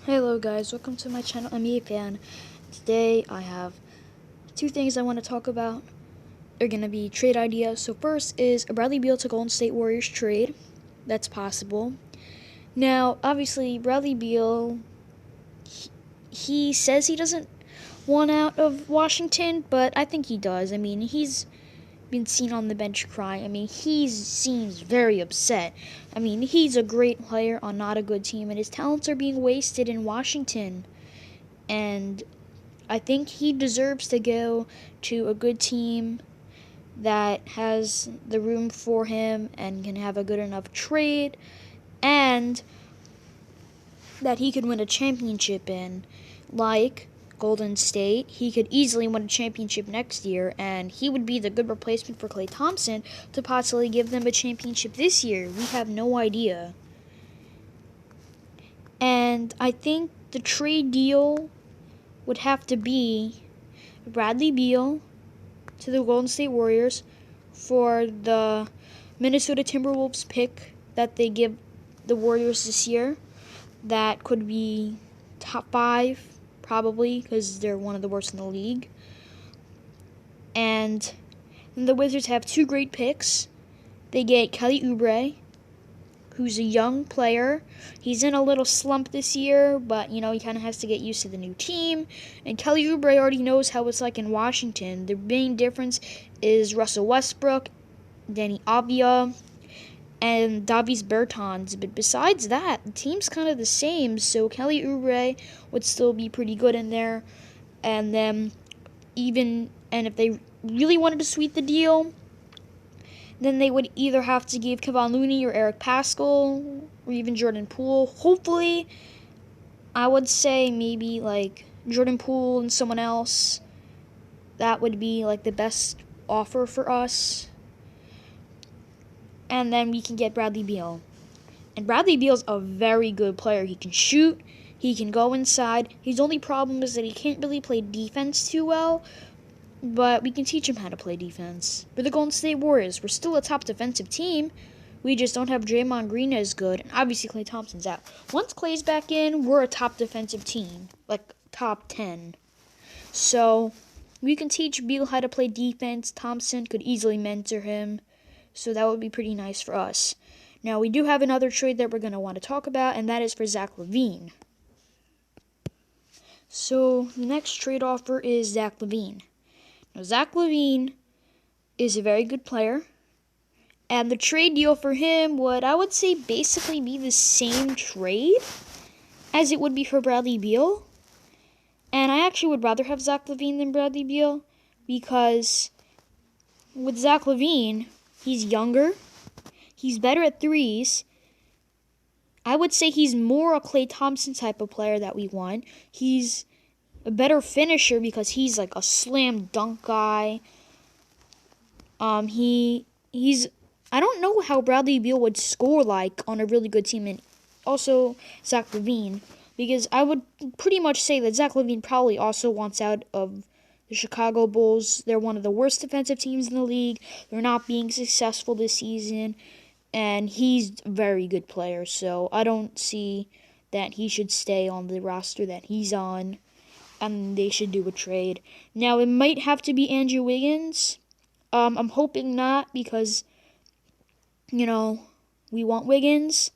Hello guys, welcome to my channel. I'm Fan. Today I have two things I want to talk about. They're going to be trade ideas. So first is a Bradley Beal to Golden State Warriors trade. That's possible. Now, obviously, Bradley Beal, he says he doesn't want out of Washington, but I think he does. I mean, he's been seen on the bench crying. I mean, he seems very upset. I mean, he's a great player on not a good team, and his talents are being wasted in Washington. And I think he deserves to go to a good team that has the room for him and can have a good enough trade, and that he could win a championship in, like Golden State. He could easily win a championship next year, and he would be the good replacement for Klay Thompson to possibly give them a championship this year. We have no idea. And I think the trade deal would have to be Bradley Beal to the Golden State Warriors for the Minnesota Timberwolves pick that they give the Warriors this year. That could be top 5, probably, because they're one of the worst in the league. And the Wizards have 2 great picks. They get Kelly Oubre, who's a young player. He's in a little slump this year, but, he kind of has to get used to the new team. And Kelly Oubre already knows how it's like in Washington. The main difference is Russell Westbrook, Danny Avdija, and Davis Bertans. But besides that, the team's kind of the same, so Kelly Oubre would still be pretty good in there. And then if they really wanted to sweeten the deal, then they would either have to give Kevon Looney or Eric Paschall or even Jordan Poole. Hopefully, I would say maybe like Jordan Poole and someone else. That would be like the best offer for us. And then we can get Bradley Beal. And Bradley Beal's a very good player. He can shoot. He can go inside. His only problem is that he can't really play defense too well. But we can teach him how to play defense. We're the Golden State Warriors. We're still a top defensive team. We just don't have Draymond Green as good. And obviously Klay Thompson's out. Once Klay's back in, we're a top defensive team. Like top 10. So we can teach Beal how to play defense. Thompson could easily mentor him. So that would be pretty nice for us. Now, we do have another trade that we're going to want to talk about, and that is for Zach Lavine. So the next trade offer is Zach Lavine. Now, Zach Lavine is a very good player, and the trade deal for him would, I would say, basically be the same trade as it would be for Bradley Beal. And I actually would rather have Zach Lavine than Bradley Beal, because with Zach Lavine, he's younger, he's better at threes. I would say he's more a Klay Thompson type of player that we want. He's a better finisher because he's like a slam dunk guy. He's I don't know how Bradley Beal would score like on a really good team, and also Zach Lavine, because I would pretty much say that Zach Lavine probably also wants out of the Chicago Bulls. They're one of the worst defensive teams in the league. They're not being successful this season, and he's a very good player, so I don't see that he should stay on the roster that he's on, and they should do a trade. Now, it might have to be Andrew Wiggins. I'm hoping not, because, we want Wiggins,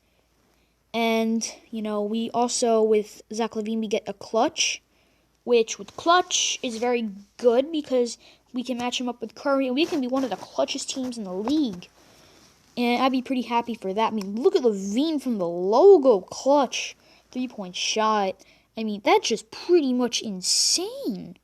and, we also, with Zach Lavine, we get a clutch, which with clutch is very good because we can match him up with Curry, and we can be one of the clutchest teams in the league. And I'd be pretty happy for that. I mean, look at Lavine from the logo. Clutch. 3-point shot. I mean, that's just pretty much insane.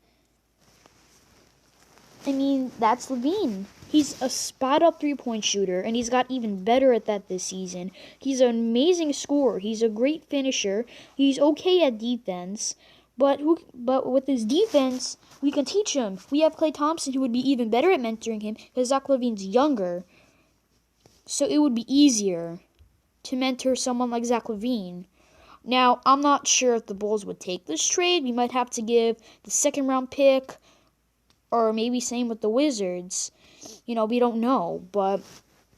I mean, that's Lavine. He's a spot-up 3-point shooter, and he's got even better at that this season. He's an amazing scorer. He's a great finisher. He's okay at defense. But with his defense, we can teach him. We have Klay Thompson, who would be even better at mentoring him, because Zach Lavine's younger. So it would be easier to mentor someone like Zach Lavine. Now, I'm not sure if the Bulls would take this trade. We might have to give the second-round pick, or maybe same with the Wizards. We don't know. But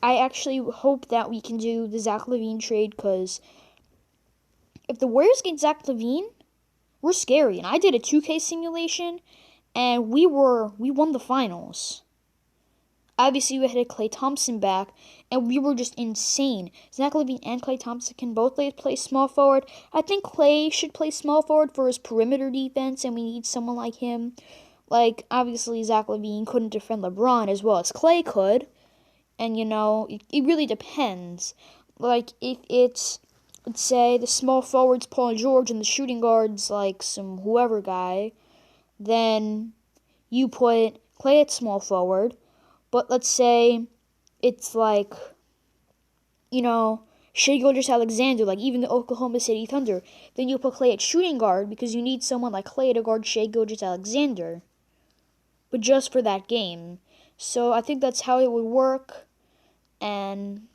I actually hope that we can do the Zach Lavine trade, because if the Warriors get Zach Lavine, we're scary. And I did a 2K simulation, and we won the finals. Obviously, we had Klay Thompson back, and we were just insane. Zach Lavine and Klay Thompson can both play small forward. I think Klay should play small forward for his perimeter defense, and we need someone like him. Like, obviously, Zach Lavine couldn't defend LeBron as well as Klay could. And, it really depends. Like, if it's, let's say, the small forwards, Paul George, and the shooting guards, like some whoever guy, then you put Klay at small forward. But let's say it's like, Shai Gilgeous-Alexander, like even the Oklahoma City Thunder. Then you put Klay at shooting guard because you need someone like Klay to guard Shai Gilgeous-Alexander. But just for that game. So I think that's how it would work. And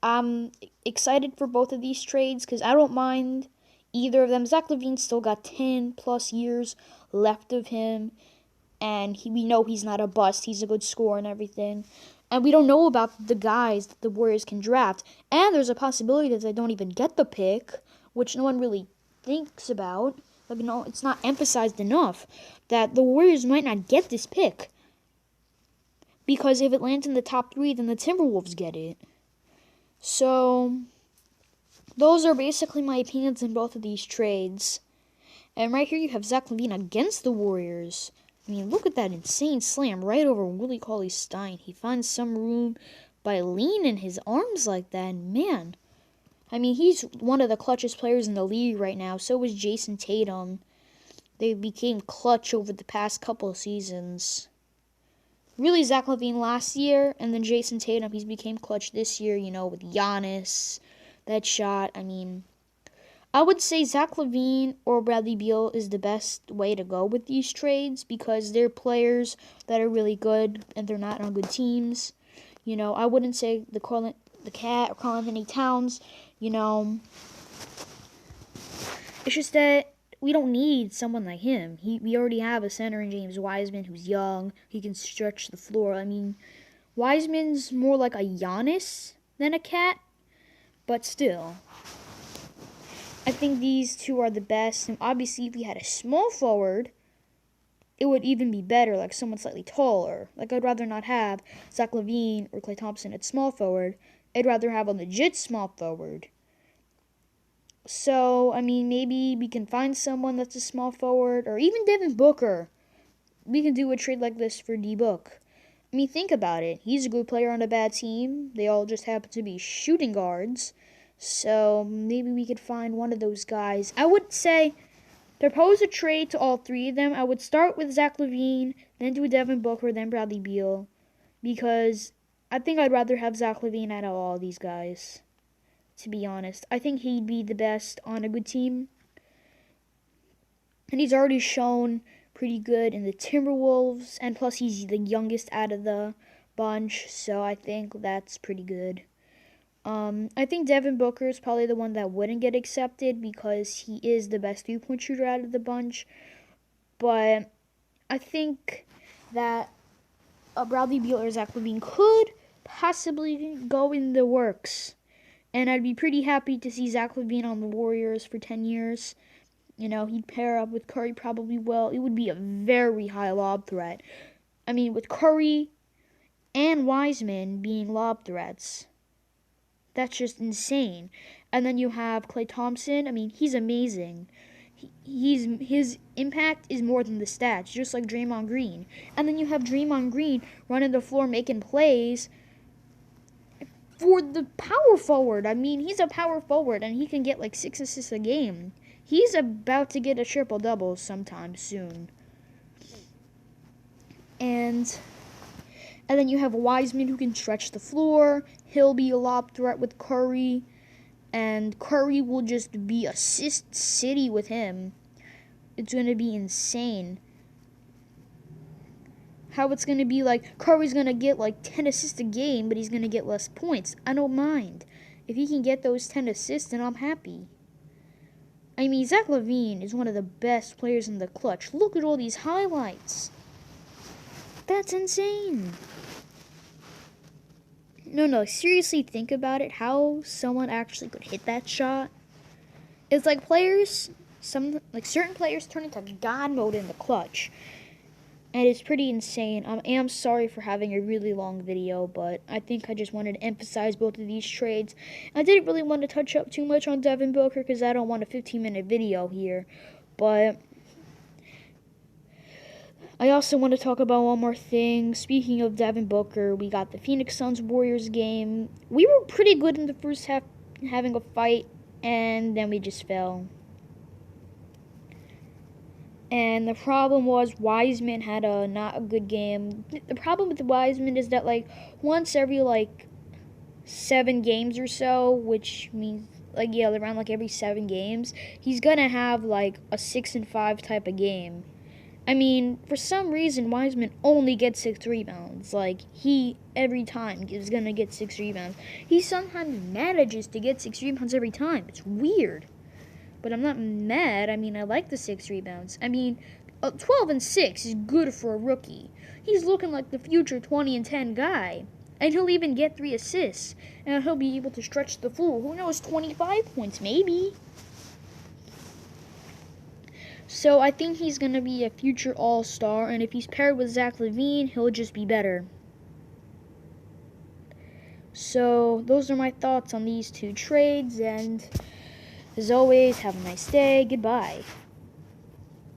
I'm excited for both of these trades because I don't mind either of them. Zach Lavine still got 10 plus years left of him. And we know he's not a bust. He's a good scorer and everything. And we don't know about the guys that the Warriors can draft. And there's a possibility that they don't even get the pick, which no one really thinks about. Like, it's not emphasized enough that the Warriors might not get this pick. Because if it lands in the top 3, then the Timberwolves get it. So, those are basically my opinions in both of these trades. And right here you have Zach Lavine against the Warriors. I mean, look at that insane slam right over Willie Cauley-Stein. He finds some room by leaning his arms like that. And man, I mean, he's one of the clutchest players in the league right now. So is Jason Tatum. They became clutch over the past couple of seasons. Really, Zach Lavine last year, and then Jason Tatum, he's became clutch this year, with Giannis, that shot. I mean, I would say Zach Lavine or Bradley Beal is the best way to go with these trades because they're players that are really good and they're not on good teams. I wouldn't say the Cat or Karl-Anthony Towns. It's just that we don't need someone like him. We already have a center in James Wiseman who's young. He can stretch the floor. I mean, Wiseman's more like a Giannis than a Cat, but still. I think these two are the best. And obviously, if we had a small forward, it would even be better, like someone slightly taller. Like, I'd rather not have Zach Lavine or Klay Thompson at small forward. I'd rather have a legit small forward. So, I mean, maybe we can find someone that's a small forward, or even Devin Booker. We can do a trade like this for D-Book. I mean, think about it. He's a good player on a bad team. They all just happen to be shooting guards. So maybe we could find one of those guys. I would say propose a trade to all 3 of them. I would start with Zach Lavine, then do Devin Booker, then Bradley Beal. Because I think I'd rather have Zach Lavine out of all of these guys, to be honest. I think he'd be the best on a good team. And he's already shown pretty good in the Timberwolves. And plus he's the youngest out of the bunch. So I think that's pretty good. I think Devin Booker is probably the one that wouldn't get accepted because he is the best 3-point shooter out of the bunch. But I think that Bradley Beal or Zach Lavine could possibly go in the works. And I'd be pretty happy to see Zach Lavine on the Warriors for 10 years. He'd pair up with Curry probably well. It would be a very high lob threat. I mean, with Curry and Wiseman being lob threats. That's just insane. And then you have Klay Thompson. I mean, he's amazing. His impact is more than the stats, just like Draymond Green. And then you have Draymond Green running the floor, making plays for the power forward. I mean, he's a power forward, and he can get like 6 assists a game. He's about to get a triple-double sometime soon. And then you have Wiseman who can stretch the floor. He'll be a lob threat with Curry. And Curry will just be assist city with him. It's going to be insane. How it's going to be like Curry's going to get like 10 assists a game, but he's going to get less points. I don't mind. If he can get those 10 assists, then I'm happy. I mean, Zach Lavine is one of the best players in the clutch. Look at all these highlights. That's insane. No, seriously think about it. How someone actually could hit that shot. It's like certain players turn into God mode in the clutch. And it's pretty insane. I am sorry for having a really long video, but I think I just wanted to emphasize both of these trades. I didn't really want to touch up too much on Devin Booker because I don't want a 15-minute video here. But I also want to talk about one more thing. Speaking of Devin Booker, we got the Phoenix Suns Warriors game. We were pretty good in the first half, having a fight, and then we just fell. And the problem was Wiseman had not a good game. The problem with Wiseman is that once every 7 games or so, which means around every 7 games, he's gonna have a 6-5 type of game. I mean, for some reason Wiseman only gets 6 rebounds. He every time is gonna get 6 rebounds. He sometimes manages to get 6 rebounds every time. It's weird. But I'm not mad. I mean, I like the 6 rebounds. I mean, 12 and 6 is good for a rookie. He's looking like the future 20 and 10 guy. And he'll even get 3 assists. And he'll be able to stretch the floor. Who knows, 25 points, maybe. So I think he's going to be a future all-star. And if he's paired with Zach Lavine, he'll just be better. So those are my thoughts on these 2 trades. And as always, have a nice day. Goodbye.